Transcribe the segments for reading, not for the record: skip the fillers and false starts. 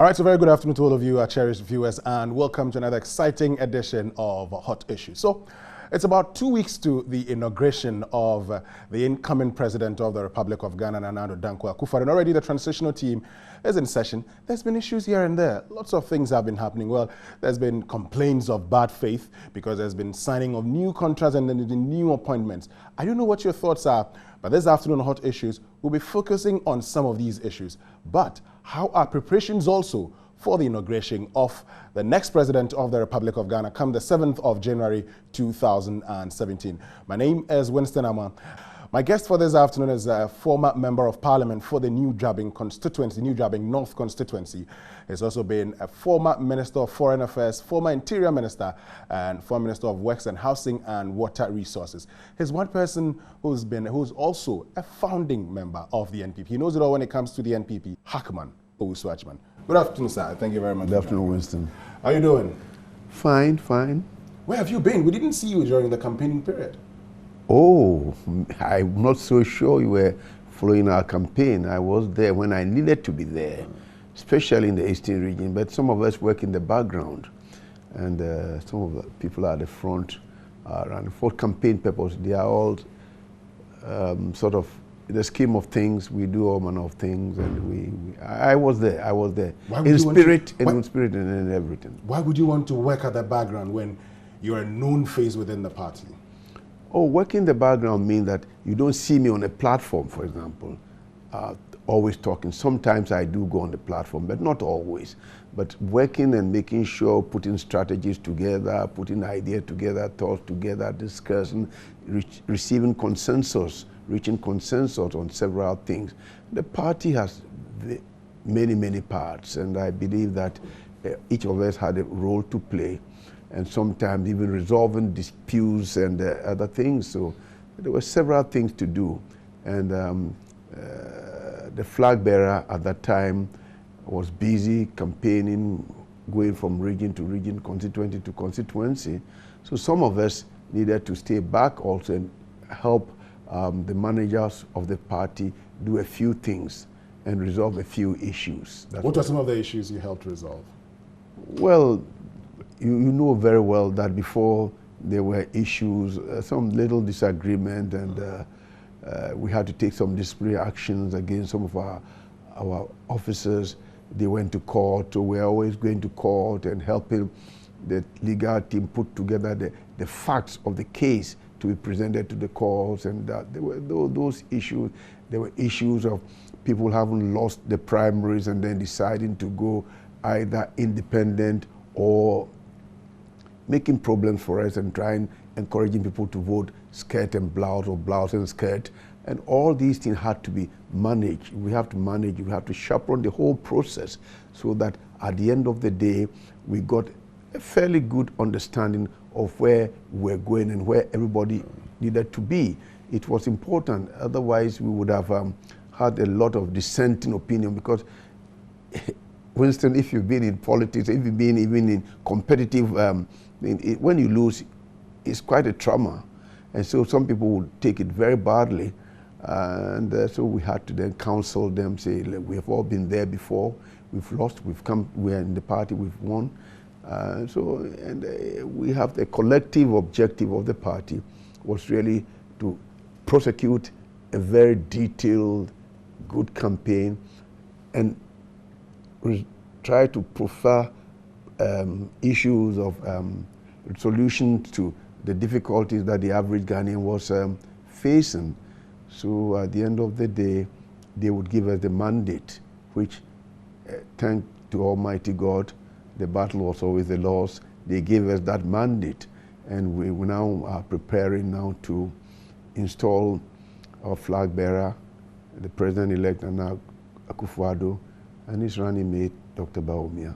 All right, so very good afternoon to all of you, our cherished viewers, and welcome to another exciting edition of Hot Issues. So, it's about 2 weeks to the inauguration of the incoming president of the Republic of Ghana, Nana Addo Dankwa Akufo-Addo, and already the transitional team is in session. There's been issues here and there. Lots of things have been happening. Well, there's been complaints of bad faith because there's been signing of new contracts and then the new appointments. I don't know what your thoughts are, but this afternoon on Hot Issues, we'll be focusing on some of these issues. But how are preparations also for the inauguration of the next president of the Republic of Ghana come the 7th of January 2017. My name is Winston Ama. My guest for this afternoon is a former member of parliament for the New Jabbing constituency, New Jabbing North constituency. He's also been a former Minister of Foreign Affairs, former Interior Minister, and former Minister of Works and Housing and Water Resources. He's one person who's also a founding member of the NPP. He knows it all when it comes to the NPP. Hackman Owusu Agyeman. Good afternoon, sir. Thank you very much. Good afternoon, Winston. How are you doing? Fine, fine. Where have you been? We didn't see you during the campaigning period. Oh, I'm not so sure you were following our campaign. I was there when I needed to be there, especially in the Eastern region, but some of us work in the background, and some of the people at the front and for campaign purpose. They are all sort of, in the scheme of things, we do all manner of things, and I was there. In spirit and everything. Why would you want to work at the background when you're a known face within the party? Oh, working in the background means that you don't see me on a platform, for example, always talking. Sometimes I do go on the platform, but not always. But working and making sure, putting strategies together, putting ideas together, thoughts together, discussing, receiving consensus, reaching consensus on several things. The party has many parts, and I believe that each of us had a role to play, and sometimes even resolving disputes and other things. So there were several things to do, and the flag bearer at that time was busy campaigning, going from region to region, constituency to constituency. So some of us needed to stay back also and help the managers of the party do a few things and resolve a few issues. What are some of the issues you helped resolve? Well, you know very well that before there were issues, some little disagreement, and we had to take some disciplinary actions against some of our officers. They went to court, so we're always going to court and helping the legal team put together the facts of the case to be presented to the courts, and there were those issues. There were issues of people having lost the primaries and then deciding to go either independent or making problems for us and encouraging people to vote skirt and blouse or blouse and skirt. And all these things had to be managed. We have to manage, we have to chaperone the whole process so that at the end of the day, we got a fairly good understanding of where we're going and where everybody needed to be. It was important, otherwise we would have had a lot of dissenting opinion, because Winston, if you've been in politics, if you've been even in competitive, when you lose, it's quite a trauma. And so some people would take it very badly. And so we had to then counsel them, say, we have all been there before, we've lost, we've come, we're in the party, we've won. We have the collective objective of the party was really to prosecute a very detailed, good campaign and try to prefer issues of solutions to the difficulties that the average Ghanaian was facing. So at the end of the day, they would give us the mandate, which, thank to Almighty God, the battle was always the Lord's. They gave us that mandate, and we now are preparing now to install our flag bearer, the President-elect Nana Akufo-Addo, and his running mate, Dr. Bawumia.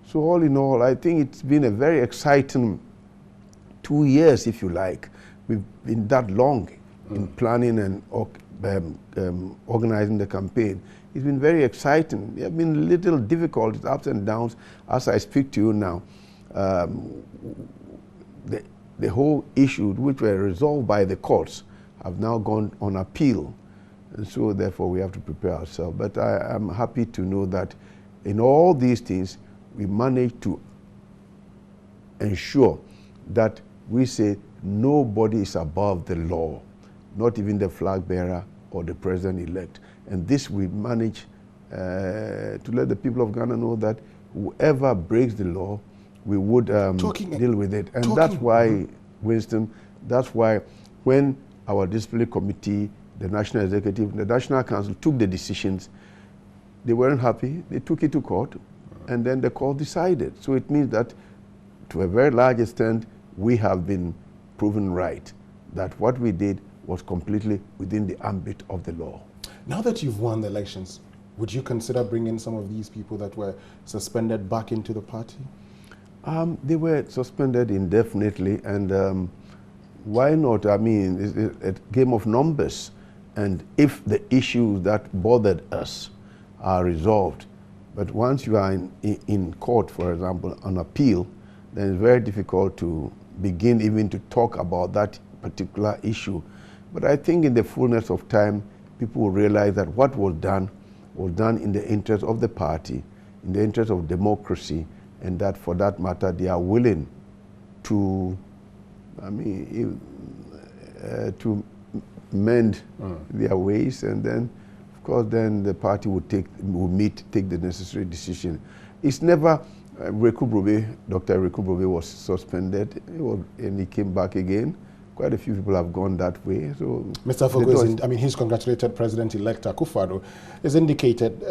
So all in all, I think it's been a very exciting 2 years, if you like. We've been that long in planning and organizing the campaign. It's been very exciting. There have been little difficulties, ups and downs. As I speak to you now, the whole issue, which were resolved by the courts, have now gone on appeal. And so therefore we have to prepare ourselves. But I'm happy to know that in all these things, we managed to ensure that we say nobody is above the law, not even the flag bearer or the president-elect. And this we manage to let the people of Ghana know that whoever breaks the law, we would deal with it. And that's why, Winston, that's why when our disciplinary committee, the National Executive, the National Council took the decisions, they weren't happy, they took it to court, and then the court decided. So it means that to a very large extent, we have been proven right, that what we did was completely within the ambit of the law. Now that you've won the elections, would you consider bringing some of these people that were suspended back into the party? They were suspended indefinitely, and why not? I mean, it's a game of numbers. And if the issues that bothered us are resolved, but once you are in court, for example, on appeal, then it's very difficult to begin even to talk about that particular issue. But I think in the fullness of time, people will realize that what was done in the interest of the party, in the interest of democracy, and that for that matter, they are willing to, to mend their ways, and then, of course, then the party will take the necessary decision. It's never, Dr. Reku Brobe was suspended, and he came back again. Quite a few people have gone that way. So Mr. Fogo, he's congratulated President-elect Akufo-Addo. Has indicated,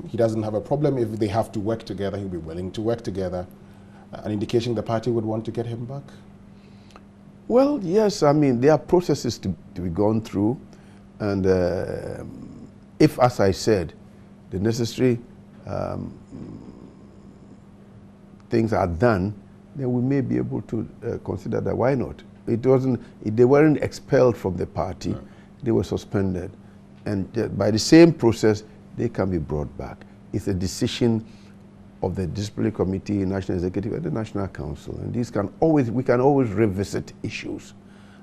he doesn't have a problem if they have to work together. He'll be willing to work together. An indication the party would want to get him back? Well, yes. There are processes to be gone through, and if, as I said, the necessary things are done, then we may be able to consider that. Why not? They weren't expelled from the party. No. They were suspended. And by the same process, they can be brought back. It's a decision of the disciplinary committee, National Executive, and the National Council. And we can always revisit issues.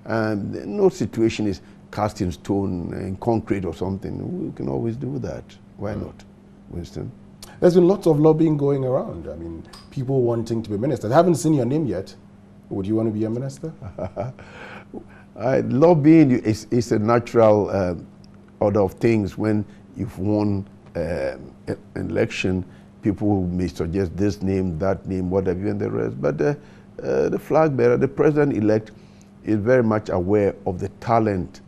And no situation is cast in stone, in concrete or something. We can always do that. Why not, Winston? There's been lots of lobbying going around. People wanting to be ministers. I haven't seen your name yet. Would you want to be a minister? Lobbying is a natural order of things. When you've won an election, people may suggest this name, that name, whatever, and the rest. But the flag bearer, the president-elect, is very much aware of the talent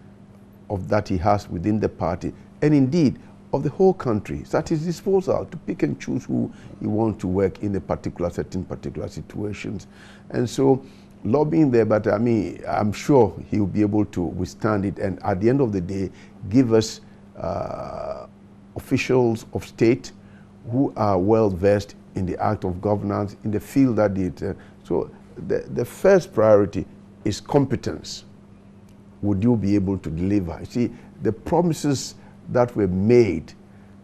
that he has within the party, and indeed of the whole country. It's at his disposal to pick and choose who he wants to work in a particular situations. And so lobbying there, but I'm sure he'll be able to withstand it, and at the end of the day, give us officials of state who are well versed in the act of governance, in the field that they so the first priority is competence. Would you be able to deliver? You see, the promises that were made,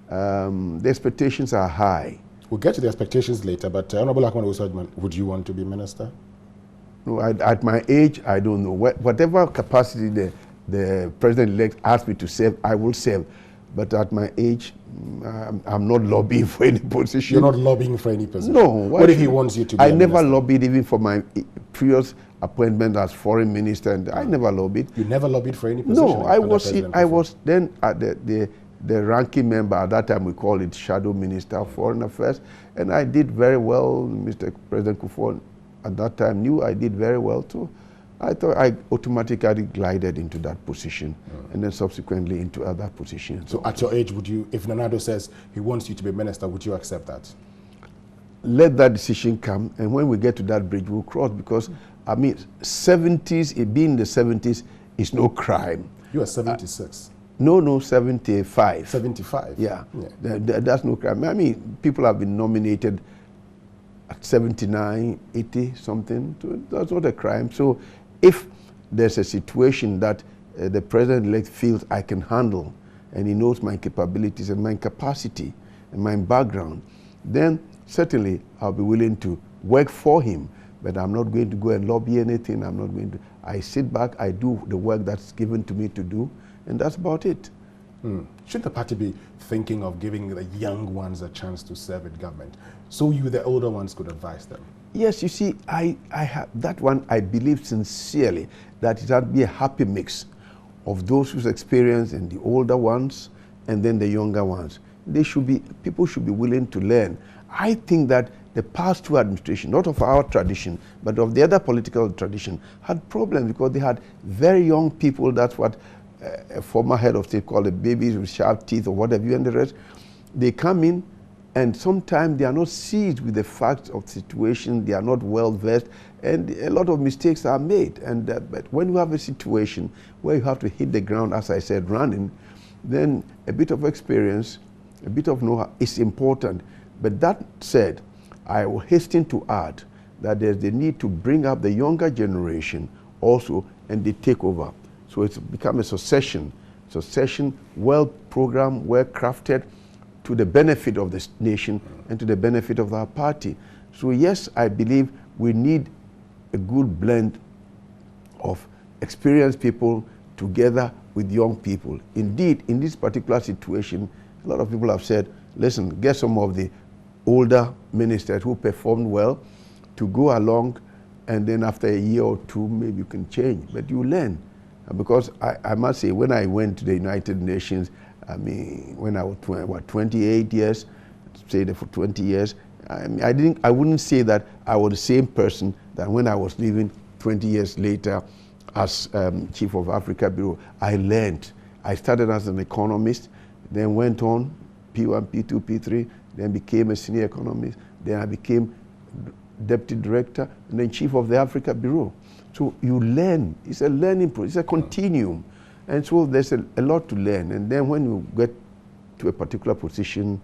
the expectations are high. We'll get to the expectations later, but Honorable Hackman Owusu Agyeman, would you want to be minister? No, at my age, I don't know. Whatever capacity the president-elect asks me to serve, I will serve. But at my age, I'm not lobbying for any position. You're not lobbying for any position? No. What if he wants you to be I never lobbied even for my previous appointment as foreign minister, and I never lobbied. You never lobbied for any position? No, I was then at the ranking member. At that time, we called it Shadow Minister of Foreign Affairs, and I did very well. Mr. President Kufuor at that time knew I did very well too. I thought I automatically glided into that position, and then subsequently into other positions. So at your age, would you, if Nana Addo says he wants you to be minister, would you accept that? Let that decision come, and when we get to that bridge, we'll cross, because 70s, being in the 70s is no crime. You are 76. No, 75. 75? Yeah. That's no crime. People have been nominated at 79, 80, something. So that's not a crime. So if there's a situation that the president-elect feels I can handle, and he knows my capabilities and my capacity and my background, then certainly I'll be willing to work for him. But I'm not going to go and lobby anything. I'm not going to. I sit back, I do the work that's given to me to do, and that's about it. Should the party be thinking of giving the young ones a chance to serve in government, so you, the older ones, could advise them? Yes, you see, I have that one. I believe sincerely that it had to be a happy mix of those whose experience and the older ones, and then the younger ones. People should be willing to learn. I think that the past two administrations, not of our tradition, but of the other political tradition, had problems because they had very young people. That's what a former head of state called the babies with sharp teeth or whatever, and the rest. They come in, and sometimes they are not seized with the facts of the situation. They are not well versed, and a lot of mistakes are made. And but when you have a situation where you have to hit the ground, as I said, running, then a bit of experience, a bit of know-how is important. But that said, I will hasten to add that there's the need to bring up the younger generation also, and they take over. So it's become a succession, well programmed, well crafted, to the benefit of this nation and to the benefit of our party. So yes, I believe we need a good blend of experienced people together with young people. Indeed, in this particular situation, a lot of people have said, listen, get some of the older ministers who performed well to go along, and then after a year or two, maybe you can change, but you learn. Because I must say, when I went to the United Nations, I mean, when I was 28 years, stayed there for 20 years, I wouldn't say that I was the same person that when I was leaving 20 years later as Chief of Africa Bureau. I learned. I started as an economist, then went on, P1, P2, P3, then became a senior economist, then I became Deputy Director, and then Chief of the Africa Bureau. So you learn. It's a learning process, it's a continuum. And so there's a lot to learn. And then when you get to a particular position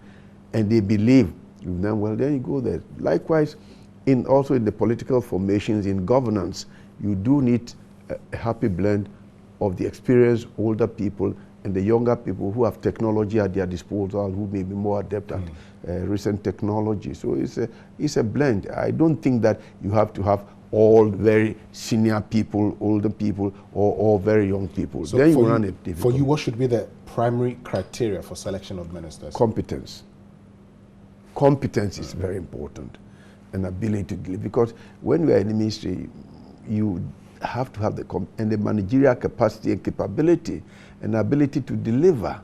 and they believe you've done well, then you go there. Likewise, also in the political formations, in governance, you do need a happy blend of the experienced older people and the younger people who have technology at their disposal, who may be more adept at recent technology. So it's a blend. I don't think that you have to have all very senior people, older people, or all very young people. So then you run it difficult. For you, what should be the primary criteria for selection of ministers? Competence. Competence is very important, and ability to deliver. Because when you are in the ministry, you have to have the managerial capacity and capability and ability to deliver.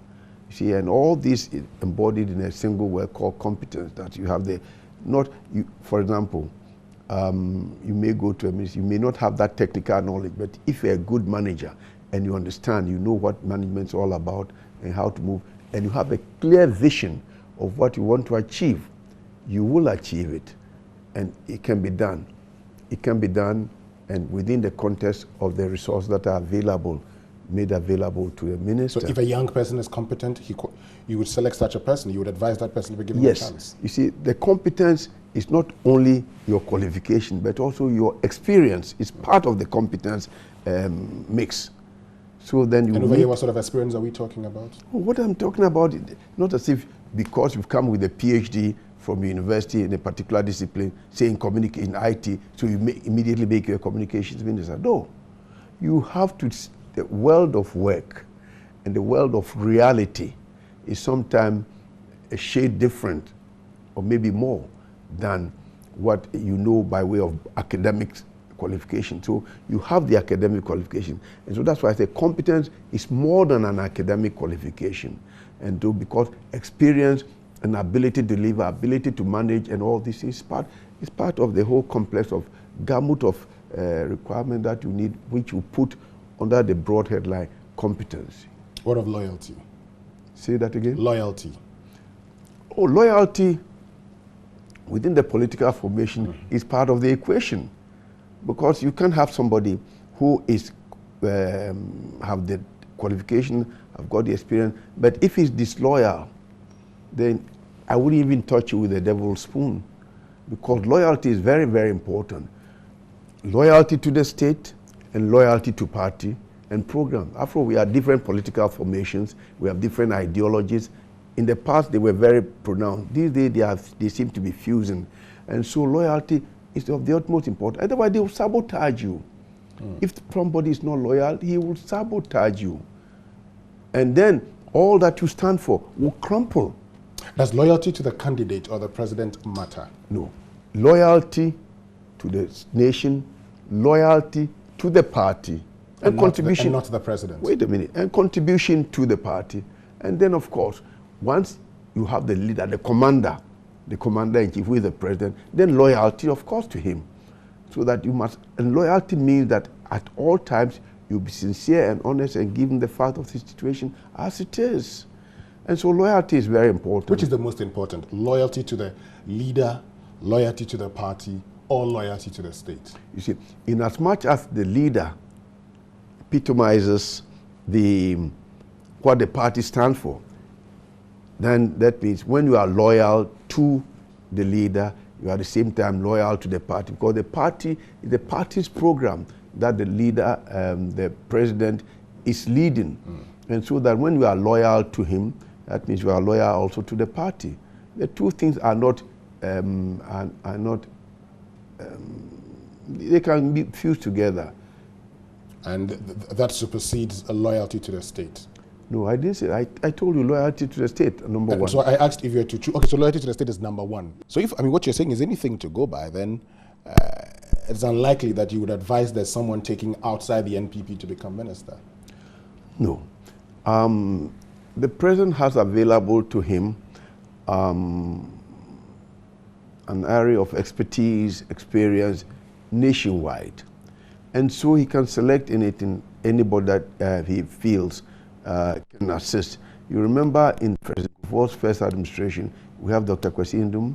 You see, and all this is embodied in a single word called competence. That you have for example, you may go to a ministry, you may not have that technical knowledge, but if you're a good manager and you understand, you know what management's all about and how to move, and you have a clear vision of what you want to achieve, you will achieve it. And it can be done. It can be done, and within the context of the resources that are available, made available to the minister. So if a young person is competent, you would select such a person, you would advise that person to be given a chance? Yes. You see, the competence is not only your qualification, but also your experience. It's part of the competence mix. So then you. And over here, what sort of experience are we talking about? What I'm talking about, not as if because you've come with a PhD from university in a particular discipline, say in IT, so you immediately make you a communications minister. No. You have to, the world of work and the world of reality is sometimes a shade different, or maybe more, than what you know by way of academic qualification. So you have the academic qualification. And so that's why I say competence is more than an academic qualification. And because experience and ability to deliver, ability to manage, and all this is part of the whole complex of gamut of requirement that you need, which you put under the broad headline competence. What of loyalty? Say that again? Loyalty. Oh, loyalty within the political formation is part of the equation, because you can't have somebody who is have the qualification, have got the experience, but if he's disloyal, then I wouldn't even touch you with a devil's spoon, because loyalty is very, very important. Loyalty to the state and loyalty to party and program. After all, we are different political formations, we have different ideologies. In the past, they were very pronounced. These days, they seem to be fusing. And so loyalty is of the utmost importance. Otherwise, they will sabotage you. If somebody is not loyal, he will sabotage you. And then all that you stand for will crumple. Does loyalty to the candidate or the president matter? No. Loyalty to the nation, loyalty to the party, and contribution. And not the president. Wait a minute. And contribution to the party. And then, of course, once you have the leader, the commander-in-chief, who is the president, then loyalty, of course, to him. So that you must, and loyalty means that at all times you'll be sincere and honest and give him the fact of the situation as it is. And so loyalty is very important. Which is the most important? Loyalty to the leader, loyalty to the party, or loyalty to the state? You see, in as much as the leader epitomizes what the party stands for, then that means when you are loyal to the leader, you are at the same time loyal to the party, because the party is the party's program that the leader, the president, is leading. And so that when you are loyal to him, that means you are loyal also to the party. The two things are not, they can be fused together. And that supersedes a loyalty to the state? No, I didn't say. I told you loyalty to the state, number one. So I asked if you had to choose. Okay, so loyalty to the state is number one. So if, I mean, what you're saying is anything to go by, then it's unlikely that you would advise there's someone taking outside the NPP to become minister. No. The president has available to him an area of expertise, experience nationwide. And so he can select anybody that he feels can assist. You remember in President Kufuor's first administration, we have Dr. Kwesi Ndum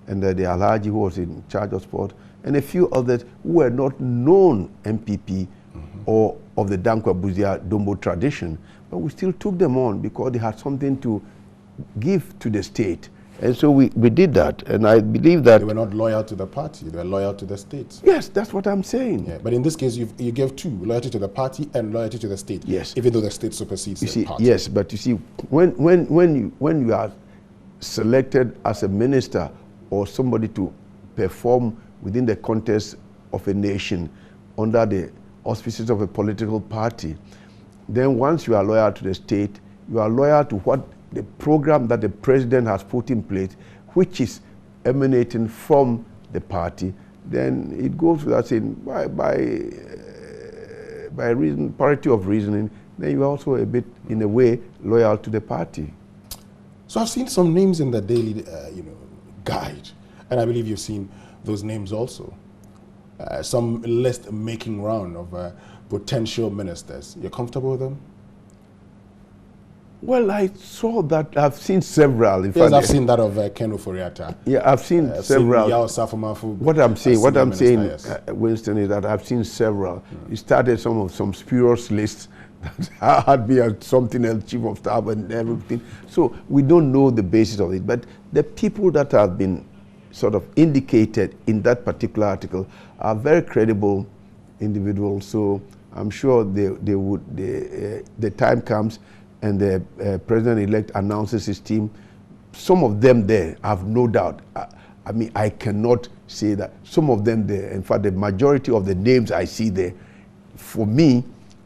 and the Alhaji who was in charge of sport, and a few others who were not known MPP or of the Dankwa Buzia Dombo tradition, but we still took them on because they had something to give to the state. And so we did that, and I believe that... They were not loyal to the party, they were loyal to the state. Yes, that's what I'm saying. Yeah, but in this case, you gave two, loyalty to the party and loyalty to the state. Yes. Even though the state supersedes the party. Yes, but you see, when you are selected as a minister or somebody to perform within the context of a nation under the auspices of a political party, then once you are loyal to the state, you are loyal to what the program that the president has put in place, which is emanating from the party, then it goes without saying, by reason, parity of reasoning, then you are also a bit, in a way, loyal to the party. So I've seen some names in the daily, guide, and I believe you've seen those names also. Some list making round of potential ministers. You're comfortable with them? Well, I saw that. I've seen several. Yes, I've seen that of Ken Ofori-Atta. Yeah, I've seen several. What I'm saying, yes. Winston, is that I've seen several. He started some spurious lists that had me as something else, chief of staff and everything. So we don't know the basis of it. But the people that have been sort of indicated in that particular article are very credible individuals. So I'm sure the time comes and the president-elect announces his team. Some of them there, I have no doubt. I mean, I cannot say that. Some of them there, in fact, the majority of the names I see there, for me,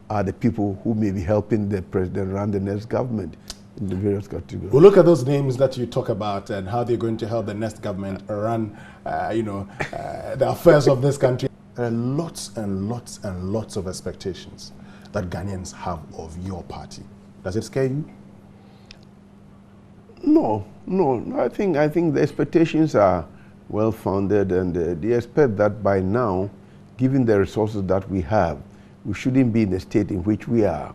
are the people who may be helping the president run the next government in the various categories. We'll look at those names that you talk about and how they're going to help the next government run, the affairs of this country. There are lots and lots and lots of expectations that Ghanaians have of your party. Does it scare you? No. I think the expectations are well founded, and they expect that by now, given the resources that we have, we shouldn't be in the state in which we are.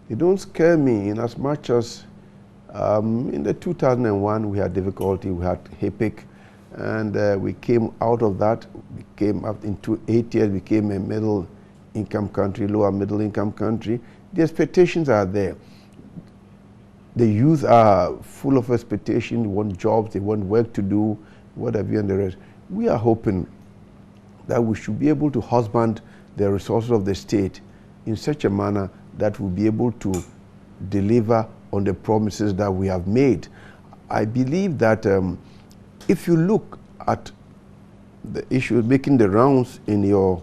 They don't scare me in as much as in the 2001 we had difficulty, we had HIPIC, and we came out of that. We came up into 8 years, became a middle income country, lower middle income country. The expectations are there. The youth are full of expectation, they want jobs, they want work to do, what have you, and the rest. We are hoping that we should be able to husband the resources of the state in such a manner that we'll be able to deliver on the promises that we have made. I believe that if you look at the issues making the rounds in your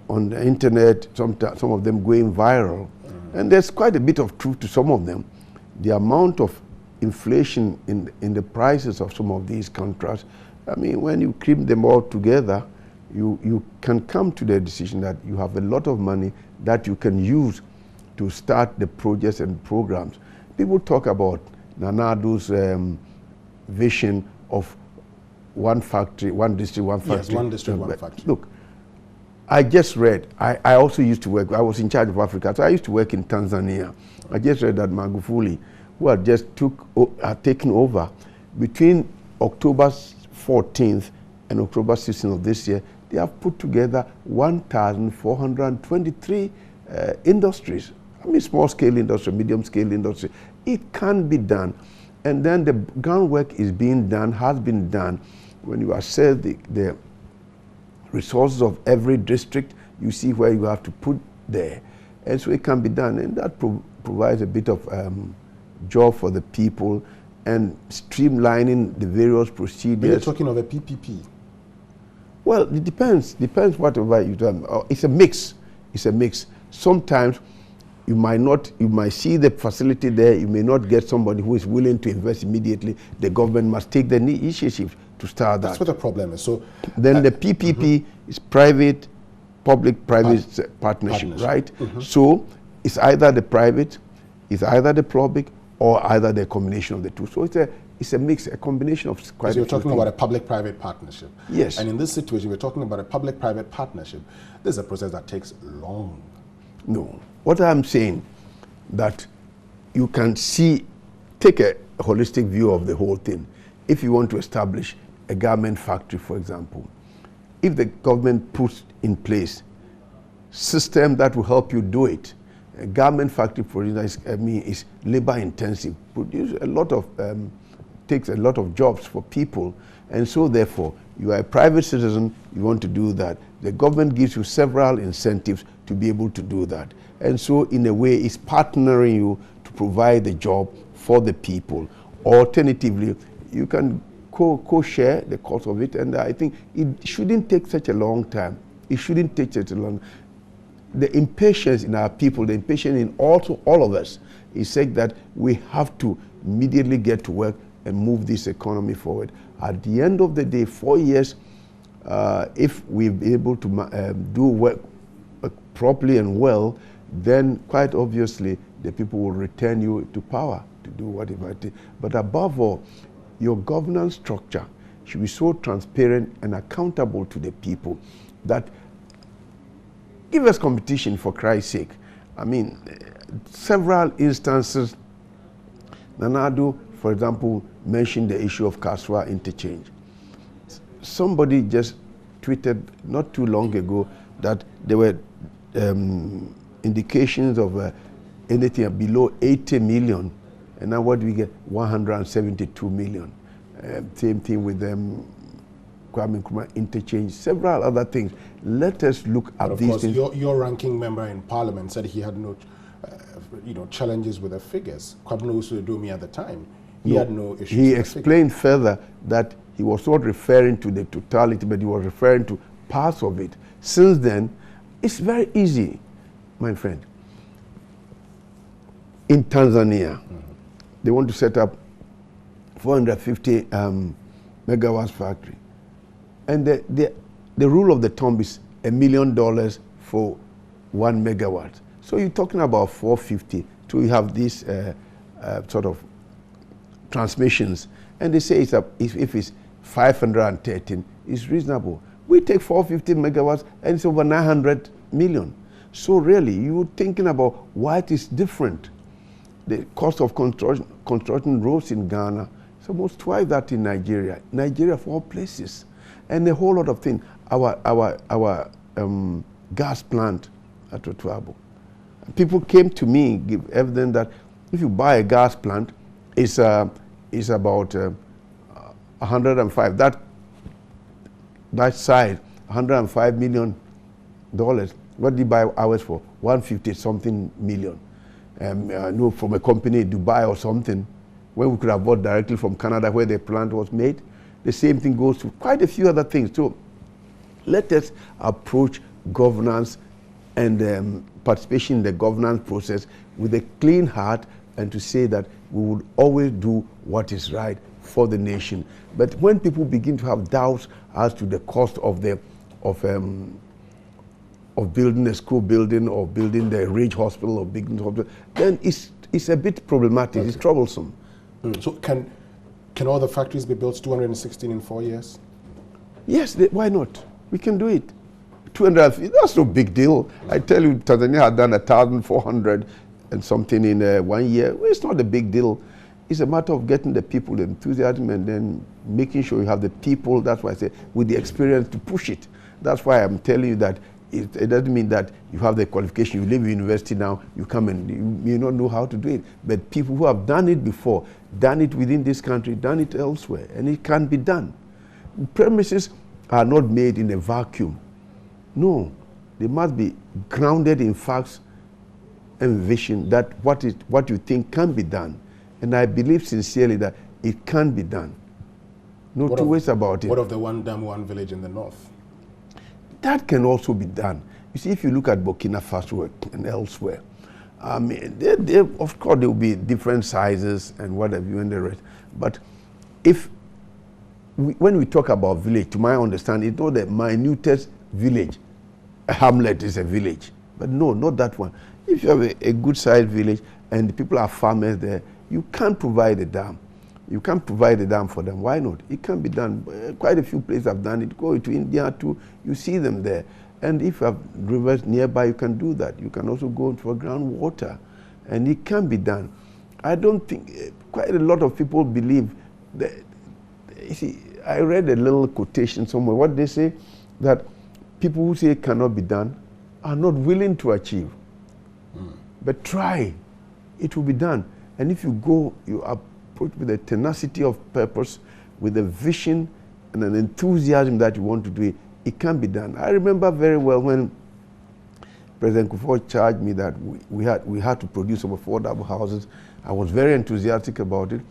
on the internet, some of them going viral, and there's quite a bit of truth to some of them. the amount of inflation in the prices of some of these contracts, I mean, when you cream them all together, you can come to the decision that you have a lot of money that you can use to start the projects and programs. People talk about Nana Addo's vision of one factory, one district, one factory. Yes, one district, one factory. Look, I just read, I also used to work, I was in charge of Africa, so I used to work in Tanzania. I just read that Magufuli, who had just taken over, between October 14th and October 16th of this year, they have put together 1,423 industries. I mean, small-scale industry, medium-scale industry. It can be done. And then the groundwork is being done, has been done. When you assess the resources of every district, you see where you have to put there. And so it can be done. And that provides a bit of job for the people and streamlining the various procedures. But you're talking of a PPP. Well, it depends whatever you do. It's a mix. It's a mix. Sometimes you might see the facility there, you may not get somebody who is willing to invest immediately. The government must take the initiative to start that. That's what the problem is. So then the PPP is private, public-private partnership, right? So it's either the private, it's either the public, or either the combination of the two. So it's a mix, a combination of quite a few you're talking about a public-private partnership. Yes. And in this situation, we're talking about a public-private partnership. This is a process that takes long. No. What I'm saying, that you can take a holistic view of the whole thing. If you want to establish a garment factory, for example, if the government puts in place system that will help you do it, a garment factory, for instance, is labor intensive, takes a lot of jobs for people, and so therefore you are a private citizen, you want to do that. The government gives you several incentives to be able to do that. And so in a way it's partnering you to provide the job for the people. Alternatively, you can co-share the cost of it, and I think it shouldn't take such a long time. It shouldn't take such a long time. The impatience in our people, the impatience in also all of us, is saying that we have to immediately get to work and move this economy forward. At the end of the day, 4 years, if we're able to do work properly and well, then quite obviously the people will return you to power to do whatever it is. But above all, your governance structure should be so transparent and accountable to the people that give us competition, for Christ's sake. I mean, several instances, Nana Addo, for example, mentioned the issue of Kaswa interchange. Somebody just tweeted not too long ago that there were indications of anything below 80 million, and now what do we get? 172 million. Same thing with Kwame Nkrumah interchange, several other things. Let us look at these things. Of course, your ranking member in Parliament said he had no challenges with the figures. Hackman Owusu Agyeman at the time, he had no issues. He explained further that he was not referring to the totality, but he was referring to parts of it. Since then, it's very easy, my friend. In Tanzania, they want to set up 450 megawatts factory. And the rule of the thumb is $1 million for 1 megawatt. So you're talking about 450. So you have these sort of transmissions. And they say if it's 513, it's reasonable. We take 450 megawatts and it's over 900 million. So really, you're thinking about why it is different. The cost of construction roads in Ghana is almost twice that in Nigeria. Nigeria, of all places. And a whole lot of things. Our gas plant at Otuabo. People came to me, give evidence that if you buy a gas plant, it's about 105. That side, $105 million. What did you buy ours for? 150 something million. No, from a company, Dubai or something, when we could have bought directly from Canada where the plant was made. The same thing goes to quite a few other things. So let us approach governance and participation in the governance process with a clean heart, and to say that we would always do what is right for the nation. But when people begin to have doubts as to the cost of building a school building or building the Ridge Hospital or building the hospital, then it's a bit problematic. Okay. It's troublesome. So can all the factories be built 216 in 4 years? Yes, why not? We can do it. 200, that's no big deal. I tell you, Tanzania had done 1,400 and something in 1 year. Well, it's not a big deal. It's a matter of getting the people, the enthusiasm, and then making sure you have the people, that's why I say, with the experience to push it. That's why I'm telling you that it doesn't mean that you have the qualification, you leave university now, you come and you may not know how to do it. But people who have done it before, done it within this country, done it elsewhere, and it can be done. Premises are not made in a vacuum. No, they must be grounded in facts and vision that what you think can be done. And I believe sincerely that it can be done. No two ways about it. What of the one dam, one village in the north? That can also be done. You see, if you look at Burkina Faso and elsewhere, I mean, of course there will be different sizes and what have you and the rest. But when we talk about village, to my understanding, it's not the minutest village. A hamlet is a village. But no, not that one. If you have a good-sized village and the people are farmers there, you can't provide a dam. You can't provide a dam for them. Why not? It can be done. Quite a few places have done it. Go to India too, you see them there. And if you have rivers nearby, you can do that. You can also go for groundwater, and it can be done. I don't think, quite a lot of people believe that, you see, I read a little quotation somewhere. What they say, that people who say it cannot be done are not willing to achieve. But try, it will be done. And if you go, you approach with a tenacity of purpose, with a vision and an enthusiasm that you want to do it, it can be done. I remember very well when President Kufuor charged me that we had to produce some affordable houses. I was very enthusiastic about it.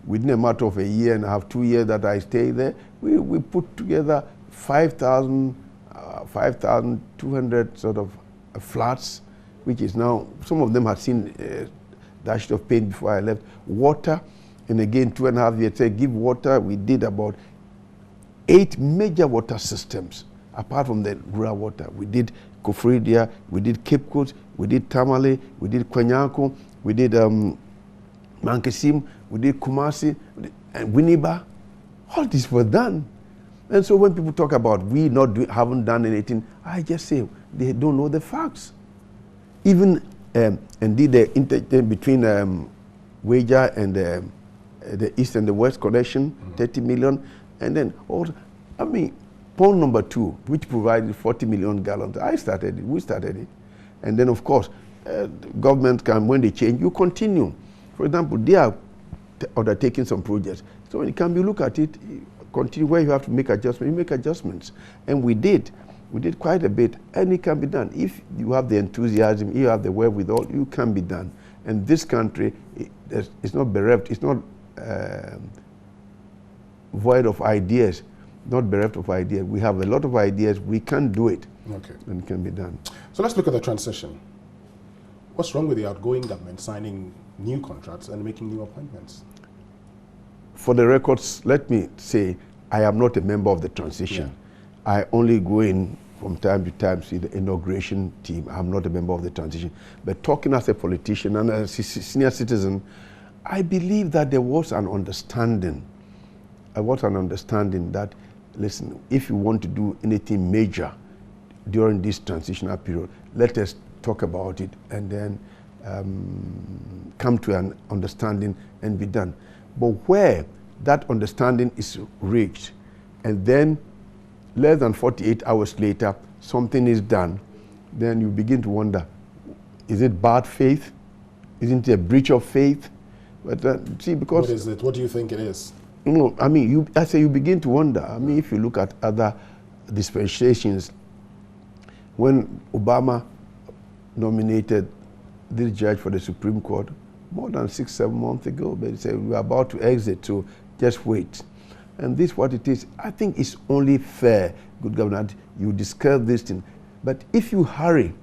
Within a matter of a year and a half, 2 years that I stayed there, we put together 5,200 sort of flats, which is now, some of them had seen dash of paint before I left. Water, and again 2.5 years, say give water. We did about 8 major water systems, apart from the rural water. We did Kofridia, we did Cape Coast, we did Tamale, we did Kwanyanko, we did Mankesim, we did Kumasi, and Winneba. All this was done. And so when people talk about we haven't done anything, I just say they don't know the facts. Even indeed the interchange between Wager and the East and the West connection, 30 million, and then also, I mean, pond number 2, which provided 40 million gallons. We started it. And then of course, government can, when they change, you continue. For example, they are undertaking some projects. So when it can be, look at it, continue where you have to make adjustments, you make adjustments. And we did quite a bit, and it can be done. If you have the enthusiasm, you have the wherewithal, you can be done. And this country, it's not bereft, it's not void of ideas, not bereft of ideas. We have a lot of ideas, we can do it, and it can be done. So let's look at the transition. What's wrong with the outgoing government signing new contracts and making new appointments? For the records, let me say, I am not a member of the transition. Yeah. I only go in from time to time to see the inauguration team. I'm not a member of the transition. But talking as a politician and as a senior citizen, I believe that there was an understanding. That, listen, if you want to do anything major during this transitional period, let us talk about it and then come to an understanding and be done. But where that understanding is reached, and then less than 48 hours later, something is done, then you begin to wonder, is it bad faith? Isn't it a breach of faith? But see, because... What is it? What do you think it is? No, I mean, you begin to wonder. I mean, if you look at other dispensations, when Obama nominated this judge for the Supreme Court, more than 6-7 months ago, but he said, we're about to exit, so just wait. And this is what it is. I think it's only fair, good government, you discuss this thing. But if you hurry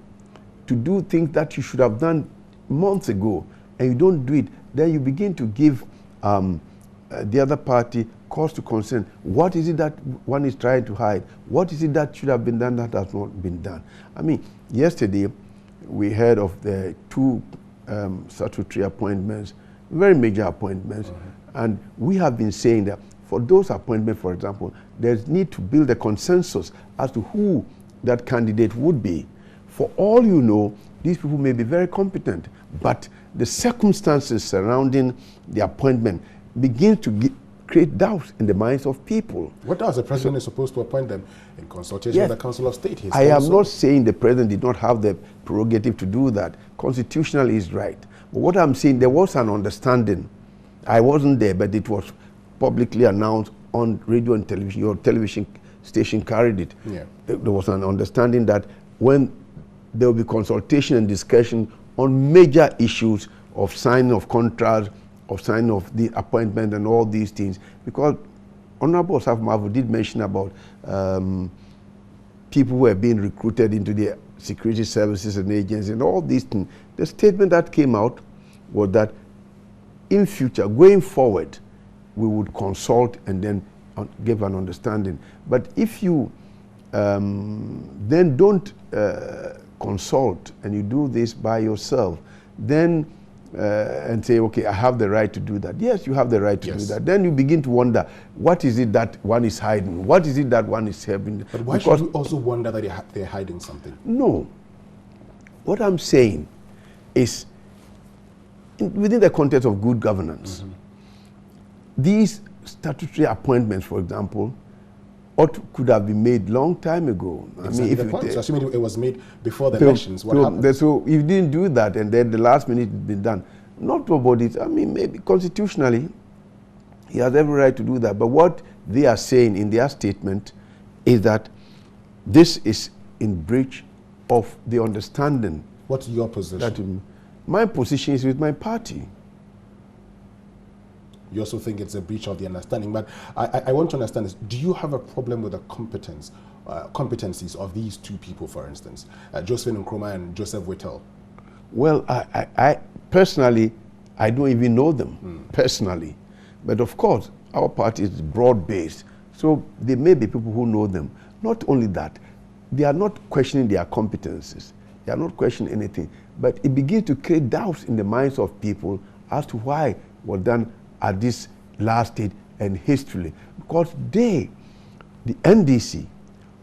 to do things that you should have done months ago, and you don't do it, then you begin to give the other party cause to concern. What is it that one is trying to hide? What is it that should have been done that has not been done? I mean, yesterday we heard of the 2 statutory appointments, very major appointments, and we have been saying that for those appointments, for example, there's need to build a consensus as to who that candidate would be. For all you know, these people may be very competent, but the circumstances surrounding the appointment begin to create doubts in the minds of people. What does the president is supposed to appoint them in consultation with the Council of State? I am not saying the president did not have the prerogative to do that. Constitutionally is right. But what I'm saying, there was an understanding. I wasn't there, but it was publicly announced on radio and television. Your television station carried it. Yeah. There was an understanding that when there will be consultation and discussion on major issues of signing of contracts, of signing of the appointment and all these things, because Honorable Osaf Mavu did mention about people who are being recruited into the security services and agencies and all these things. The statement that came out was that in future, going forward, we would consult and then give an understanding. But if you then don't consult and you do this by yourself, then and say, okay, I have the right to do that. Yes, you have the right to do that. Then you begin to wonder, what is it that one is hiding? What is it that one is having? But why should we also wonder that they're hiding something? No. What I'm saying is, within the context of good governance, these statutory appointments, for example, could have been made long time ago. Exactly. I mean, assuming it was made before the elections, what happened? So if you didn't do that and then the last minute it's been done, not about it. I mean, maybe constitutionally, he has every right to do that. But what they are saying in their statement is that this is in breach of the understanding. What's your position? My position is with my party. You also think it's a breach of the understanding, but I want to understand this. Do you have a problem with the competencies of these 2 people, for instance, Josephine Nkrumah and Joseph Whittle? Well, I personally, I don't even know them personally, but of course, our party is broad-based, so there may be people who know them. Not only that, they are not questioning their competencies. They are not questioning anything, but it begins to create doubts in the minds of people as to why was done at this last stage and hastily, because they, the NDC,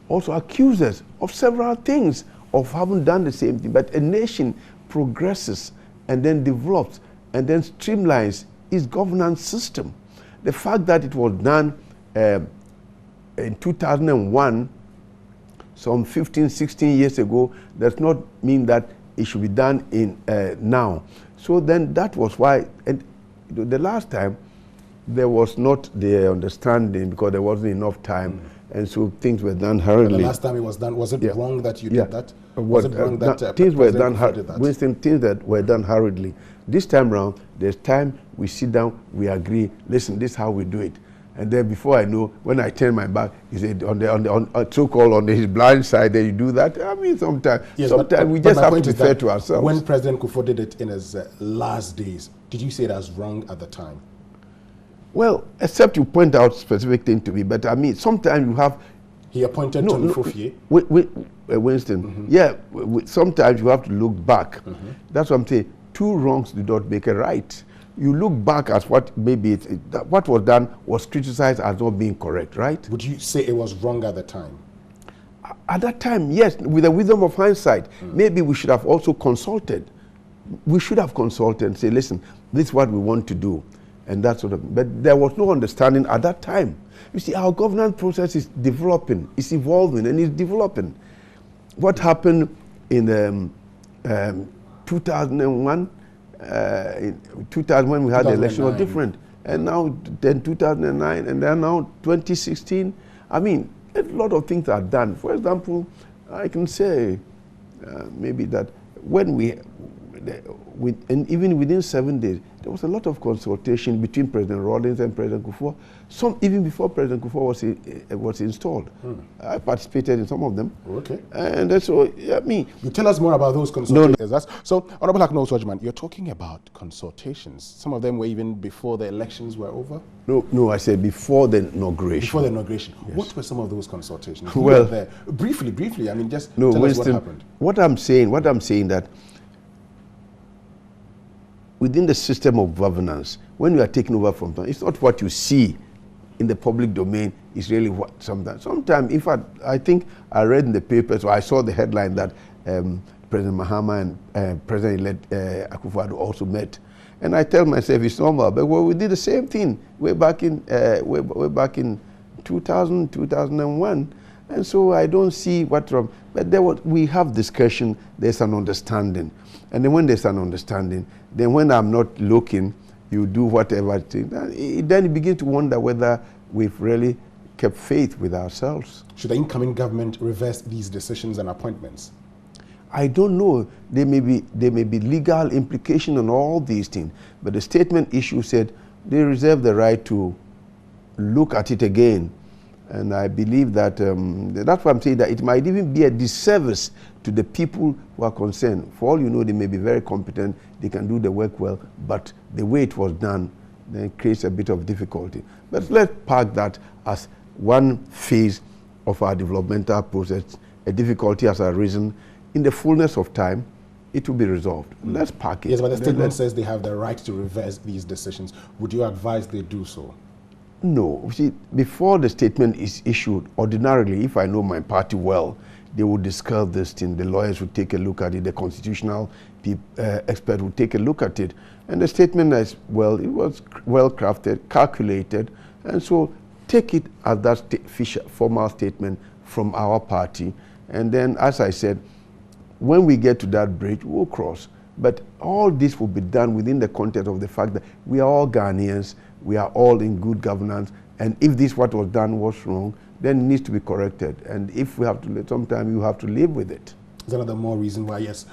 also accuse us of several things, of having done the same thing. But a nation progresses and then develops and then streamlines its governance system. The fact that it was done in 2001, some 15, 16 years ago, does not mean that it should be done in now. So then that was why, and the last time, there was not the understanding because there wasn't enough time, and so things were done hurriedly. The last time it was done, was it wrong that you did that? Was it wrong that things were done hurriedly? Winston, things that were done hurriedly. This time round, there's time, we sit down, we agree, listen, this is how we do it. And then before I know, when I turn my back, he said, on so-called on his blind side, then you do that. I mean, sometimes we just have to be fair to ourselves. When President Kufuor did it in his last days, did you say it as wrong at the time? Well, except you point out specific thing to me, but I mean, sometimes you have... He appointed Tony Fofie. Winston, sometimes you have to look back. That's what I'm saying. 2 wrongs do not make a right. You look back at what maybe what was done was criticized as not being correct, right? Would you say it was wrong at the time? At that time, yes, with the wisdom of hindsight, maybe we should have also consulted. We should have consulted and say, listen, this is what we want to do. And that sort of, but there was no understanding at that time. You see, our governance process is developing, it's evolving, and it's developing. What happened in 2001, in 2000 when we had the election was different, and now then 2009, and then now 2016. I mean, a lot of things are done. For example, I can say maybe that when and even within 7 days, there was a lot of consultation between President Rawlings and President Kufuor. Some even before President Kufuor was installed. I participated in some of them. Okay. And that's all. I mean, you tell us more about those consultations. No. So, Honorable Hackman Owusu Agyeman, you're talking about consultations. Some of them were even before the elections were over. No, I said before the inauguration. Before the inauguration. Yes. What were some of those consultations? Well, briefly. I mean, just no, tell Winston, us what happened. What I'm saying that within the system of governance, when you are taking over from them, it's not what you see in the public domain, it's really what sometimes. Sometimes, in fact, I think I read in the papers, or I saw the headline that President Mahama and President-elect Akufo-Addo also met. And I tell myself it's normal, but well, we did the same thing way back in 2000, 2001. And so I don't see what wrong. But we have discussion, there's an understanding. And then when there's an understanding, then when I'm not looking, you do whatever. Then you begin to wonder whether we've really kept faith with ourselves. Should the incoming government reverse these decisions and appointments? I don't know. There may be legal implication on all these things. But the statement issue said they reserve the right to look at it again. And I believe that that's why I'm saying that it might even be a disservice to the people who are concerned. For all you know, they may be very competent, they can do the work well, but the way it was done then creates a bit of difficulty. But let's park that as one phase of our developmental process. A difficulty has arisen. In the fullness of time, it will be resolved. Let's park it. Yes, but the statement says they have the right to reverse these decisions. Would you advise they do so? No. You see, before the statement is issued, ordinarily, if I know my party well, they would discuss this thing. The lawyers would take a look at it. The constitutional expert would take a look at it. And the statement is, well, it was well crafted, calculated. And so take it as that formal statement from our party. And then, as I said, when we get to that bridge, we'll cross. But all this will be done within the context of the fact that we are all Ghanaians, we are all in good governance, and if this what was done was wrong, then it needs to be corrected. And if we have to, sometimes you have to live with it. Is that another more reason why, yes,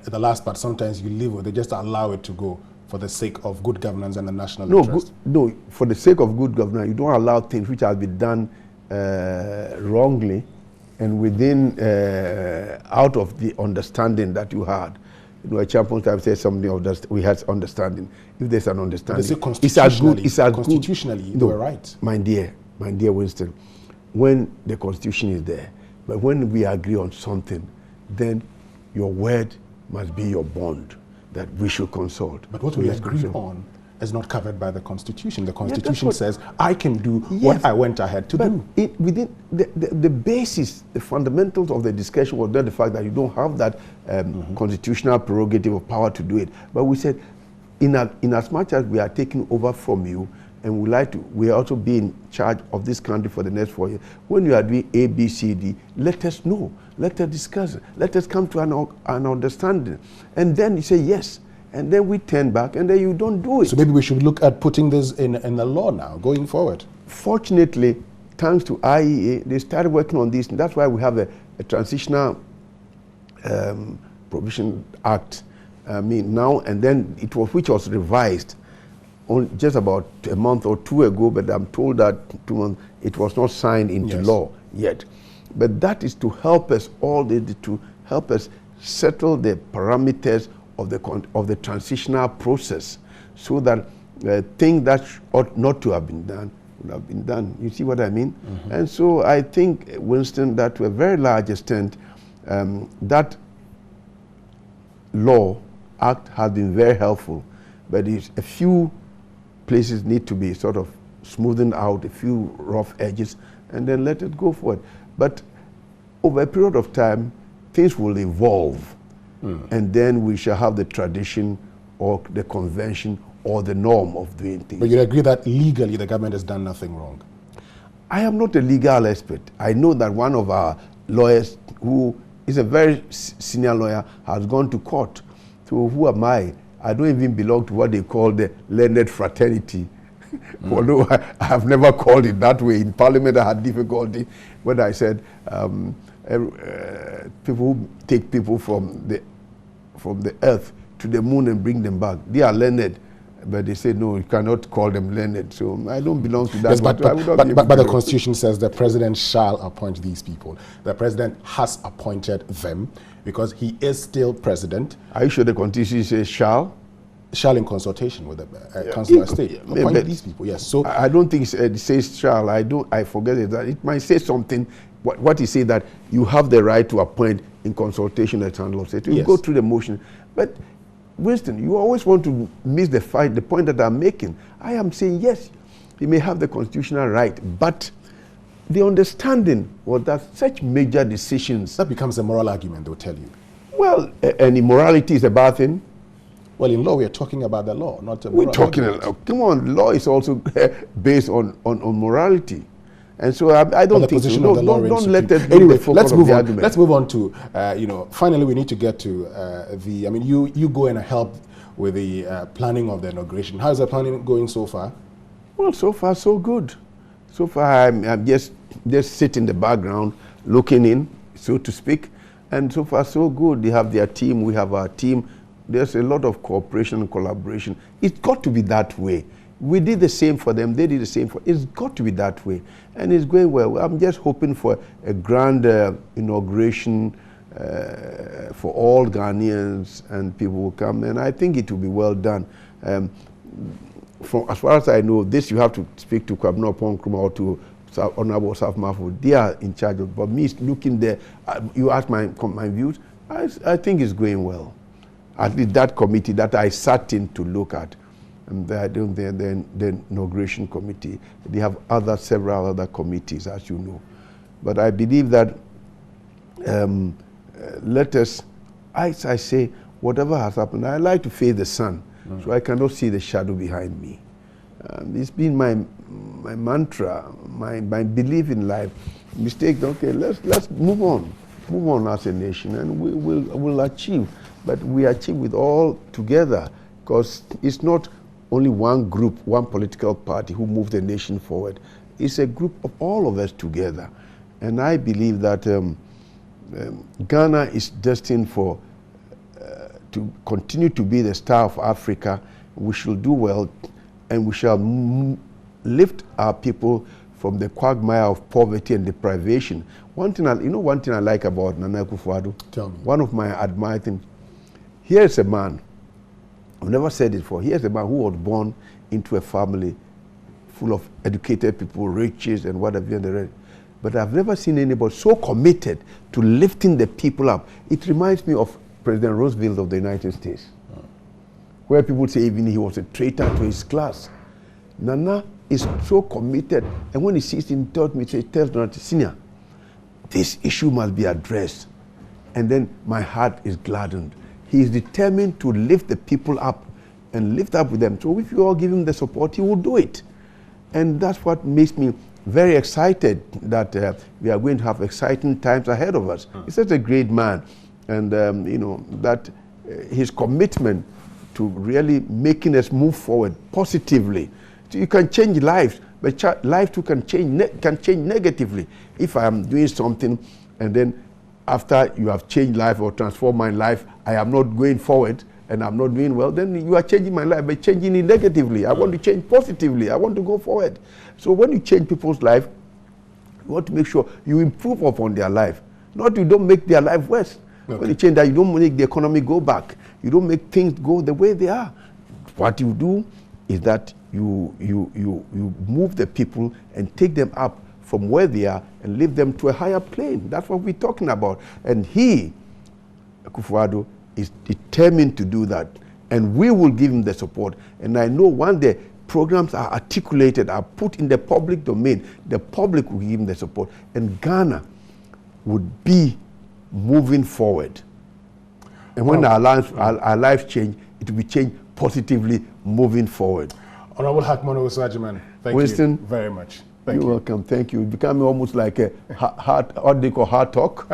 the last part, sometimes you live with it, just allow it to go for the sake of good governance and the national interest? No, for the sake of good governance, you don't allow things which have been done wrongly and within, out of the understanding that you had. You know, a champion time says something of that, we had understanding. If there's an understanding, it's as good. Constitutionally, you were right. My dear Winston, when the Constitution is there, but when we agree on something, then your word must be your bond that we should consult. But what we agreed on is not covered by the Constitution. The Constitution says I can do what I went ahead to do. Within the basis, the fundamentals of the discussion was not the fact that you don't have that constitutional prerogative of power to do it. But we said, in as much as we are taking over from you, and we also be in charge of this country for the next 4 years. When you are doing A, B, C, D, let us know. Let us discuss it. Let us come to an understanding. And then you say yes. And then we turn back, and then you don't do it. So maybe we should look at putting this in the law now, going forward. Fortunately, thanks to IEA, they started working on this. And that's why we have a Transitional Provision Act. Now and then, which was revised on just about a month or two ago, but I'm told that 2 months, it was not signed into law yet. But that is to help us to help us settle the parameters of the transitional process, so that things that ought not to have been done would have been done. You see what I mean? And so I think, Winston, that to a very large extent, that law act has been very helpful, but a few places need to be sort of smoothened out, a few rough edges, and then let it go forward. But over a period of time, things will evolve. And then we shall have the tradition or the convention or the norm of doing things. But you agree that legally the government has done nothing wrong? I am not a legal expert. I know that one of our lawyers, who is a very senior lawyer, has gone to court. So who am I? I don't even belong to what they call the learned fraternity. Although I have never called it that way. In Parliament I had difficulty when I said people who take people from the earth to the moon and bring them back. They are learned, but they say, no, you cannot call them learned. So I don't belong to that. Yes, but the Constitution says the president shall appoint these people. The president has appointed them because he is still president. Are you sure the Constitution says shall? Shall in consultation with the Council of State. Appoint these people, yes. So I don't think it says shall. I forget it. That it might say something. What it say that you have the right to appoint in consultation with the Council of State. You go through the motion. But Winston, you always want to miss the point that I'm making. I am saying, yes, he may have the constitutional right, but the understanding was that such major decisions... That becomes a moral argument, they'll tell you. Well, and immorality is a bad thing. Well, in law, we are talking about the law, not a moral argument. Come on, law is also based on morality. And so I don't think so. Don't let it anyway, let's move on. Let's move on to, finally we need to get to you go and help with the planning of the inauguration. How is the planning going so far? Well, so far so good. So far I'm just sit in the background looking in, so to speak. And so far so good. They have their team, we have our team. There's a lot of cooperation and collaboration. It's got to be that way. We did the same for them, they did the same for... It's got to be that way. And it's going well. I'm just hoping for a grand inauguration for all Ghanaians, and people will come. And I think it will be well done. As far as I know, this you have to speak to Kwabena Nkrumah or to Honorable Saf Mahfoud. They are in charge of. But me looking there, you asked my views. I think it's going well. At least that committee that I sat in to look at. And the inauguration committee. They have several other committees, as you know. But I believe that let us, as I say, whatever has happened, I like to face the sun, so I cannot see the shadow behind me. It's been my mantra, my belief in life. Mistake, okay, let's move on as a nation, and we'll achieve. But we achieve with all together, because it's not only one group, one political party who moved the nation forward. It's a group of all of us together. And I believe that Ghana is destined to continue to be the star of Africa. We shall do well, and we shall lift our people from the quagmire of poverty and deprivation. One thing I like about Nana Akufo-Addo? Tell me. One of my admired things. Here is a man, I've never said it before. Here's a man who was born into a family full of educated people, riches and whatever and the rest. But I've never seen anybody so committed to lifting the people up. It reminds me of President Roosevelt of the United States, where people say even he was a traitor to his class. Nana is so committed, and when he sees him, he tells Nana, Senior, this issue must be addressed. And then my heart is gladdened. He is determined to lift the people up and lift up with them. So if you all give him the support, he will do it. And that's what makes me very excited that we are going to have exciting times ahead of us. He's such a great man. And, that his commitment to really making us move forward positively. So you can change lives, but life too can change negatively. If I am doing something and then after you have changed life or transformed my life, I am not going forward and I'm not doing well, then you are changing my life by changing it negatively. I want to change positively. I want to go forward. So when you change people's life, you want to make sure you improve upon their life. Not you don't make their life worse. Okay. When you change that, you don't make the economy go back. You don't make things go the way they are. What you do is that you move the people and take them up from where they are and lift them to a higher plane. That's what we're talking about. And he, Akufo-Addo, is determined to do that. And we will give him the support. And I know when the programs are articulated, are put in the public domain, the public will give him the support. And Ghana would be moving forward. And when our lives change, it will be changed positively moving forward. Honorable Hackman Owusu Agyeman, thank Winston, you very much. You're welcome. Thank you. It's becoming almost like a what they call hard talk.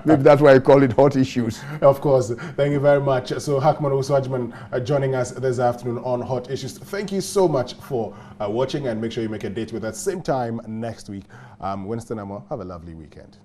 Maybe that's why I call it hot issues. Of course. Thank you very much. So Hackman Owusu Agyeman joining us this afternoon on Hot Issues. Thank you so much for watching, and make sure you make a date with us same time next week. Winston Amo, have a lovely weekend.